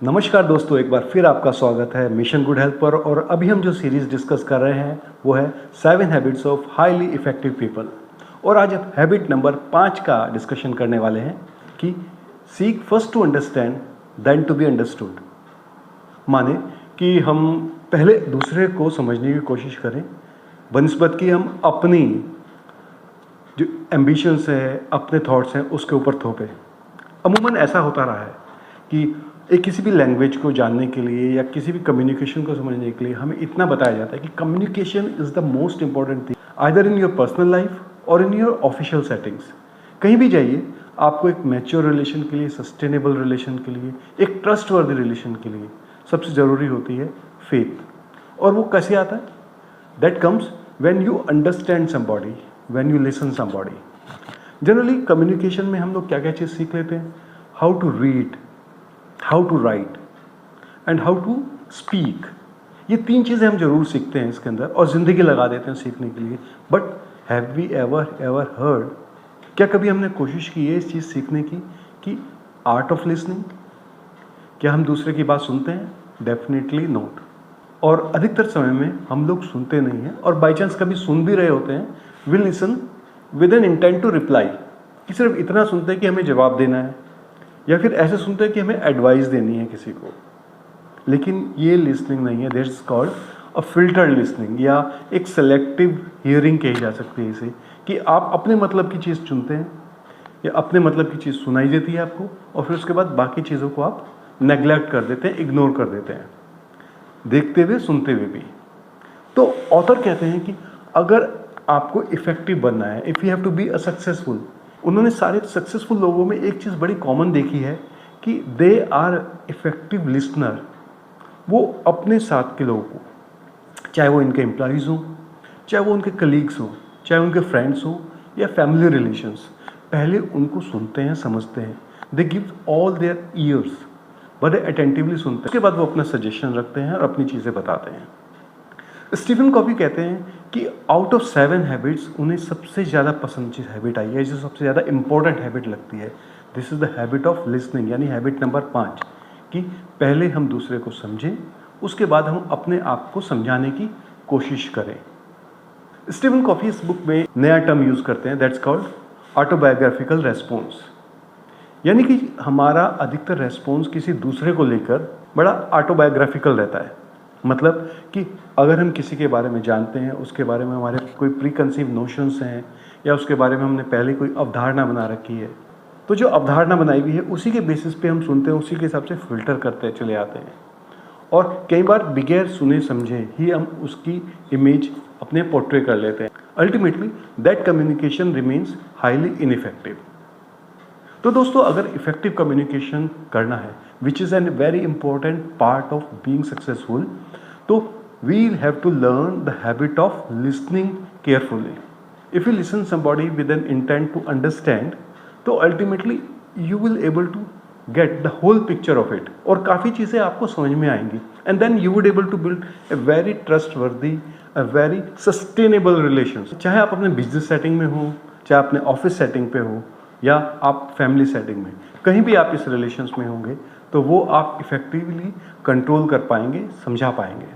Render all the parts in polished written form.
नमस्कार दोस्तों, एक बार फिर आपका स्वागत है मिशन गुड हेल्थ पर। और अभी हम जो सीरीज़ डिस्कस कर रहे हैं वो है 7 habits of highly effective people. और आज हम हैबिट नंबर 5 का डिस्कशन करने वाले हैं कि seek first to understand then to be understood. माने कि हम पहले दूसरे को समझने की कोशिश करें बनिस्बत कि हम अपनी जो एम्बिशंस है, अपने थॉट्स हैं, उसके ऊपर थोपे। अमूमन ऐसा होता रहा है कि एक किसी भी लैंग्वेज को जानने के लिए या किसी भी कम्युनिकेशन को समझने के लिए हमें इतना बताया जाता है कि communication is the most important thing either in your personal life और इन योर ऑफिशियल सेटिंग्स। कहीं भी जाइए, आपको एक मैच्योर रिलेशन के लिए, सस्टेनेबल रिलेशन के लिए, एक ट्रस्टवर्दी रिलेशन के लिए सबसे ज़रूरी होती है फेथ। और वो कैसे आता है? That comes when you understand somebody, when you listen somebody. Generally communication में हम लोग क्या क्या चीज़ सीख लेते हैं? How to read, how to write and how to speak. ये 3 चीज़ें हम जरूर सीखते हैं इसके अंदर और ज़िंदगी लगा देते हैं सीखने के लिए। But have we ever heard, क्या कभी हमने कोशिश की है इस चीज़ सीखने की कि आर्ट ऑफ लिसनिंग? क्या हम दूसरे की बात सुनते हैं? Definitely not. और अधिकतर समय में हम लोग सुनते नहीं हैं, और बाई चांस कभी सुन भी रहे होते हैं, will listen with an intent to reply, कि सिर्फ इतना सुनते हैं कि हमें जवाब देना है, या फिर ऐसे सुनते हैं कि हमें एडवाइस देनी है किसी को। लेकिन ये लिसनिंग नहीं है। That's called a filtered listening, या एक सेलेक्टिव हियरिंग कही जा सकती है इसे, कि आप अपने मतलब की चीज़ चुनते हैं या अपने मतलब की चीज़ सुनाई देती है आपको, और फिर उसके बाद बाकी चीज़ों को आप नेग्लेक्ट कर देते हैं, इग्नोर कर देते हैं, देखते हुए सुनते हुए भी। तो ऑथर कहते हैं कि अगर आपको इफेक्टिव बनना है, if you have to be a successful, उन्होंने सारे सक्सेसफुल लोगों में एक चीज़ बड़ी कॉमन देखी है कि दे आर इफेक्टिव लिसनर। वो अपने साथ के लोगों को, चाहे वो इनके एम्प्लॉयज़ हों, चाहे वो उनके कलीग्स हों, चाहे उनके फ्रेंड्स हों या फैमिली रिलेशंस, पहले उनको सुनते हैं, समझते हैं। They give all their ears, बड़े अटेंटिवली सुनते हैं। उसके बाद वो अपना सजेशन रखते हैं और अपनी चीज़ें बताते हैं। स्टीफन कॉफी कहते हैं कि आउट ऑफ 7 हैबिट्स उन्हें सबसे ज़्यादा पसंद चीज़ हैबिट आई है, जो सबसे ज़्यादा इंपॉर्टेंट हैबिट लगती है। This is the habit of listening, यानी हैबिट नंबर 5, कि पहले हम दूसरे को समझें, उसके बाद हम अपने आप को समझाने की कोशिश करें। स्टीफन कॉफी इस बुक में नया टर्म यूज़ करते हैं, दैट्स कॉल्ड ऑटोबायोग्राफिकल रेस्पॉन्स। यानी कि हमारा अधिकतर रेस्पॉन्स किसी दूसरे को लेकर बड़ा ऑटोबायोग्राफिकल रहता है। मतलब कि अगर हम किसी के बारे में जानते हैं, उसके बारे में हमारे कोई प्री कंसीव नोशंस हैं, या उसके बारे में हमने पहले कोई अवधारणा बना रखी है, तो जो अवधारणा बनाई हुई है उसी के बेसिस पे हम सुनते हैं, उसी के हिसाब से फिल्टर करते चले आते हैं। और कई बार बगैर सुने समझे ही हम उसकी इमेज अपने पोर्ट्रे कर लेते हैं। Ultimately that communication remains highly ineffective. तो दोस्तों, अगर इफेक्टिव कम्युनिकेशन करना है, which is an very important part of being successful, तो we have to learn the habit of listening carefully. If you listen somebody with an intent to understand, तो ultimately you will able to get the whole picture of it, और काफ़ी चीज़ें आपको समझ में आएंगी, and then you would able to build a very trustworthy, a very sustainable relation. चाहे आप अपने बिजनेस सेटिंग में हो, चाहे अपने ऑफिस सेटिंग पे हो, या आप फैमिली सेटिंग में, कहीं भी आप इस रिलेशंस में होंगे, तो वो आप इफेक्टिवली कंट्रोल कर पाएंगे, समझा पाएंगे।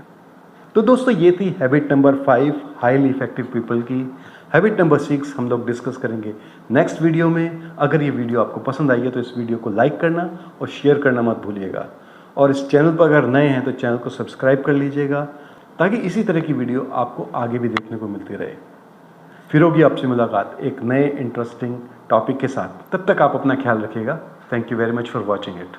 तो दोस्तों, ये थी habit number 5 highly effective people की। हैबिट नंबर 6 हम लोग डिस्कस करेंगे नेक्स्ट वीडियो में। अगर ये वीडियो आपको पसंद आई है तो इस वीडियो को लाइक करना और शेयर करना मत भूलिएगा। और इस चैनल पर अगर नए हैं तो चैनल को सब्सक्राइब कर लीजिएगा, ताकि इसी तरह की वीडियो आपको आगे भी देखने को मिलती रहे। फिर होगी आपसे मुलाकात एक नए इंटरेस्टिंग टॉपिक के साथ। तब तक आप अपना ख्याल रखिएगा। Thank you very much for watching it.